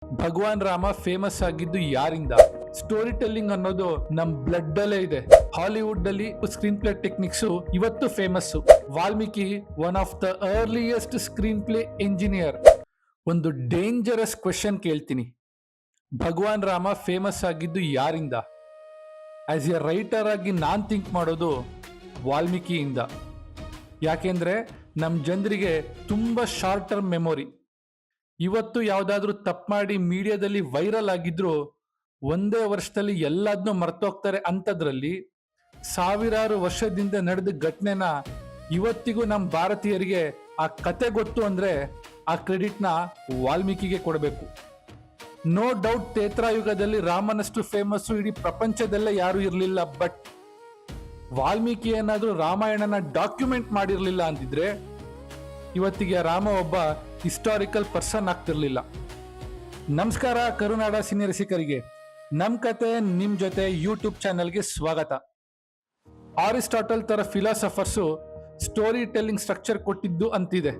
ಭಗವಾನ್ Rama famous ಆಗಿದ್ದು ಯಾರಿಂದ? Story telling ಅನ್ನೋದು ನಮ್ ಬ್ಲಡ್ ಅಲ್ಲೇ ಇದೆ. ಹಾಲಿವುಡ್ ಅಲ್ಲಿ ಸ್ಕ್ರೀನ್ ಪ್ಲೇ ಟೆಕ್ನಿಕ್ಸ್ ಇವತ್ತು famous. Valmiki one of the earliest screenplay engineer. ಒಂದು ಡೇಂಜರಸ್ ಕ್ವೆಶನ್ ಕೇಳ್ತೀನಿ, ಭಗವಾನ್ ರಾಮ ಫೇಮಸ್ ಆಗಿದ್ದು ಯಾರಿಂದ? ಆಸ್ ಎ ರೈಟರ್ ಆಗಿ ನಾನ್ ಥಿಂಕ್ ಮಾಡೋದು ವಾಲ್ಮೀಕಿಯಿಂದ. ಯಾಕೆಂದ್ರೆ ನಮ್ ಜನರಿಗೆ ತುಂಬಾ ಶಾರ್ಟ್ ಟರ್ಮ್ ಮೆಮೊರಿ. ಇವತ್ತು ಯಾವ್ದಾದ್ರು ತಪ್ಪು ಮಾಡಿ ಮೀಡಿಯಾದಲ್ಲಿ ವೈರಲ್ ಆಗಿದ್ರು ಒಂದೇ ವರ್ಷದಲ್ಲಿ ಎಲ್ಲದನ್ನೂ ಮರ್ತೋಗ್ತಾರೆ. ಅಂಥದ್ರಲ್ಲಿ ಸಾವಿರಾರು ವರ್ಷದಿಂದ ನಡೆದ ಘಟನೆನ ಇವತ್ತಿಗೂ ನಮ್ಮ ಭಾರತೀಯರಿಗೆ ಆ ಕತೆ ಗೊತ್ತು ಅಂದ್ರೆ ಆ ಕ್ರೆಡಿಟ್ನ ವಾಲ್ಮೀಕಿಗೆ ಕೊಡಬೇಕು. ನೋ ಡೌಟ್ ತ್ರೇತಾಯುಗದಲ್ಲಿ ರಾಮನಷ್ಟು ಫೇಮಸ್ಸು ಇಡೀ ಪ್ರಪಂಚದಲ್ಲೇ ಯಾರು ಇರಲಿಲ್ಲ. ಬಟ್ ವಾಲ್ಮೀಕಿ ಏನಾದ್ರೂ ರಾಮಾಯಣನ ಡಾಕ್ಯುಮೆಂಟ್ ಮಾಡಿರ್ಲಿಲ್ಲ ಅಂತಿದ್ರೆ ಇವತ್ತಿಗೆ ರಾಮ ಒಬ್ಬ ಹಿಸ್ಟಾರಿಕಲ್ ಪರ್ಸನ್ ಆಗ್ತಿರ್ಲಿಲ್ಲ. ನಮಸ್ಕಾರ ಕರುನಾಡ ಸಿನಿ ರಸಿಕರಿಗೆ, ನಮ್ ಕತೆ ನಿಮ್ ಜೊತೆ ಯೂಟ್ಯೂಬ್ ಚಾನೆಲ್ಗೆ ಸ್ವಾಗತ. ಅರಿಸ್ಟಾಟಲ್ ತರ ಫಿಲಾಸಫರ್ಸು ಸ್ಟೋರಿ ಟೆಲ್ಲಿಂಗ್ ಸ್ಟ್ರಕ್ಚರ್ ಕೊಟ್ಟಿದ್ದು ಅಂತಿದೆ.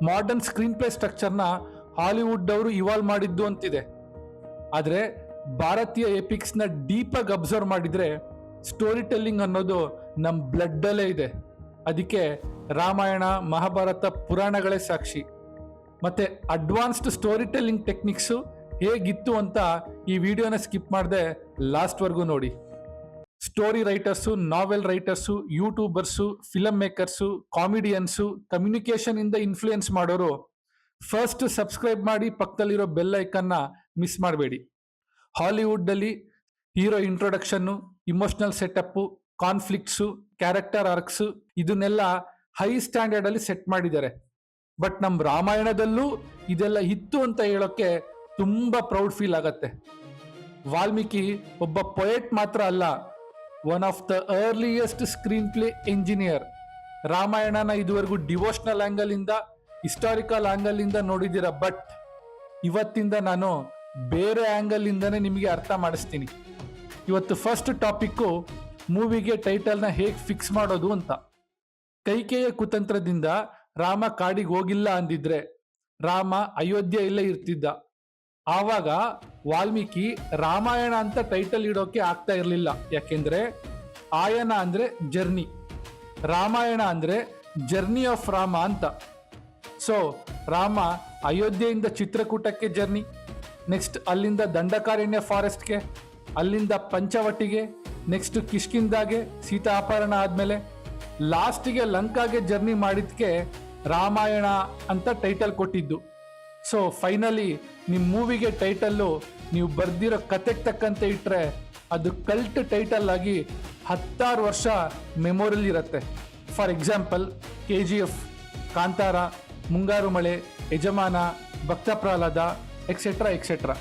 ಮಾಡರ್ನ್ ಸ್ಕ್ರೀನ್ ಪ್ಲೇ ಸ್ಟ್ರಕ್ಚರ್ನ ಹಾಲಿವುಡ್ ಅವರು ಇವಾಲ್ವ್ ಮಾಡಿದ್ದು ಅಂತಿದೆ. ಆದ್ರೆ ಭಾರತೀಯ ಎಪಿಕ್ಸ್ನ ಡೀಪಾಗಿ ಅಬ್ಸರ್ವ್ ಮಾಡಿದ್ರೆ ಸ್ಟೋರಿ ಟೆಲ್ಲಿಂಗ್ ಅನ್ನೋದು ನಮ್ ಬ್ಲಡ್ ಅಲ್ಲೇ ಇದೆ. ಅದಕ್ಕೆ ರಾಮಾಯಣ, ಮಹಾಭಾರತ, ಪುರಾಣಗಳೇ ಸಾಕ್ಷಿ. ಮತ್ತೆ ಅಡ್ವಾನ್ಸ್ಡ್ ಸ್ಟೋರಿ ಟೆಲ್ಲಿಂಗ್ ಟೆಕ್ನಿಕ್ಸು ಹೇಗಿತ್ತು ಅಂತ ಈ ವಿಡಿಯೋನ ಸ್ಕಿಪ್ ಮಾಡದೆ ಲಾಸ್ಟ್ವರೆಗೂ ನೋಡಿ. Story writers, novel writers, YouTubers, film makers, comedians, communication ಇಂದ ಇನ್ಫ್ಲೂಯೆನ್ಸ್ ಮಾಡೋರು ಫಸ್ಟ್ ಸಬ್ಸ್ಕ್ರೈಬ್ ಮಾಡಿ ಪಕ್ಕದಲ್ಲಿರೋ ಬೆಲ್ ಐಕನ್ನ ಮಿಸ್ ಮಾಡಬೇಡಿ. ಹಾಲಿವುಡ್ ಅಲ್ಲಿ hero introduction, emotional setup, conflicts, character arcs ಇದನ್ನೆಲ್ಲ ಹೈ ಸ್ಟ್ಯಾಂಡರ್ಡ್ ಅಲ್ಲಿ ಸೆಟ್ ಮಾಡಿದ್ದಾರೆ. ಬಟ್ ನಮ್ಮ ರಾಮಾಯಣದಲ್ಲೂ ಇದೆಲ್ಲ ಇತ್ತು ಅಂತ ಹೇಳೋಕೆ ತುಂಬಾ ಪ್ರೌಡ್ ಫೀಲ್ ಆಗತ್ತೆ. ವಾಲ್ಮೀಕಿ ಒಬ್ಬ ಪೊಯೆಟ್ ಮಾತ್ರ ಅಲ್ಲ, one of the earliest screenplay engineer. ರಾಮಾಯಣನ ಇದುವರೆಗೂ ಡಿವೋಷನಲ್ ಆಂಗಲ್ ಇಂದ, ಹಿಸ್ಟಾರಿಕಲ್ ಆಂಗಲ್ ಇಂದ ನೋಡಿದ್ದೀರಾ. ಬಟ್ ಇವತ್ತಿಂದ ನಾನು ಬೇರೆ ಆಂಗಲ್ ಇಂದಾನೆ ನಿಮಗೆ ಅರ್ಥ ಮಾಡಿಸ್ತೀನಿ. ಇವತ್ತು ಫಸ್ಟ್ ಟಾಪಿಕ್ಕು ಮೂವಿಗೆ ಟೈಟಲ್ನ ಹೇಗೆ ಫಿಕ್ಸ್ ಮಾಡೋದು ಅಂತ. ಕೈಕೇಯ ಕುತಂತ್ರದಿಂದ ರಾಮ ಕಾಡಿಗೆ ಹೋಗಿಲ್ಲ ಅಂದಿದ್ರೆ ರಾಮ ಅಯೋಧ್ಯೆ ಇಲ್ಲೇ ಇರ್ತಿದ್ದ. ಆವಾಗ ವಾಲ್ಮೀಕಿ ರಾಮಾಯಣ ಅಂತ ಟೈಟಲ್ ಇಡೋಕೆ ಆಗ್ತಾ ಇರಲಿಲ್ಲ. ಯಾಕೆಂದ್ರೆ ಆಯನ ಅಂದ್ರೆ ಜರ್ನಿ, ರಾಮಾಯಣ ಅಂದ್ರೆ ಜರ್ನಿ ಆಫ್ ರಾಮ ಅಂತ. ಸೊ ರಾಮ ಅಯೋಧ್ಯೆಯಿಂದ ಚಿತ್ರಕೂಟಕ್ಕೆ ಜರ್ನಿ, ನೆಕ್ಸ್ಟ್ ಅಲ್ಲಿಂದ ದಂಡಕಾರಣ್ಯ ಫಾರೆಸ್ಟ್ಗೆ, ಅಲ್ಲಿಂದ ಪಂಚವಟಿಗೆ, ನೆಕ್ಸ್ಟ್ ಕಿಷ್ಕಿಂದಾಗೆ ಸೀತಾ ಅಪಹರಣ ಆದ್ಮೇಲೆ ಲಾಸ್ಟಿಗೆ ಲಂಕಾಗೆ ಜರ್ನಿ ಮಾಡಿದ್ಕೆ ರಾಮಾಯಣ ಅಂತ ಟೈಟಲ್ ಕೊಟ್ಟಿದ್ದು. ಸೊ ಫೈನಲಿ ನಿಮ್ಮ ಮೂವಿಗೆ ಟೈಟಲ್ಲು ನೀವು ಬರ್ದಿರೋ ಕತೆಗೆ ತಕ್ಕಂತೆ ಇಟ್ರೆ ಅದು ಕಲ್ಟ್ ಟೈಟಲ್ ಆಗಿ 10 ವರ್ಷ ಮೆಮೊರಿಲ್ ಇರುತ್ತೆ. ಫಾರ್ ಎಕ್ಸಾಂಪಲ್ KGF, ಕಾಂತಾರ, ಮುಂಗಾರು ಮಳೆ, ಯಜಮಾನ, ಭಕ್ತ ಪ್ರಹ್ಲಾದ ಎಕ್ಸೆಟ್ರಾ ಎಕ್ಸೆಟ್ರಾ.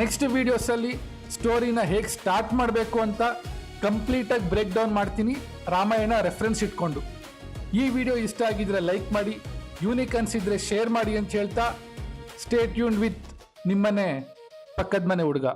ನೆಕ್ಸ್ಟ್ ವಿಡಿಯೋಸಲ್ಲಿ ಸ್ಟೋರಿನ ಹೇಗೆ ಸ್ಟಾರ್ಟ್ ಮಾಡಬೇಕು ಅಂತ ಕಂಪ್ಲೀಟಾಗಿ ಬ್ರೇಕ್ ಡೌನ್ ಮಾಡ್ತೀನಿ, ರಾಮಾಯಣ ರೆಫರೆನ್ಸ್ ಇಟ್ಕೊಂಡು. ಈ ವಿಡಿಯೋ ಇಷ್ಟ ಆಗಿದ್ರೆ ಲೈಕ್ ಮಾಡಿ, ಯೂನಿಕ್ ಅನ್ಸಿದ್ರೆ ಶೇರ್ ಮಾಡಿ ಅಂತ ಹೇಳ್ತಾ ಸ್ಟೇ ಟ್ಯೂನ್ಡ್ ವಿತ್ ನಿಮ್ಮನೆ ಪಕ್ಕದ ಮನೆ ಹುಡುಗ.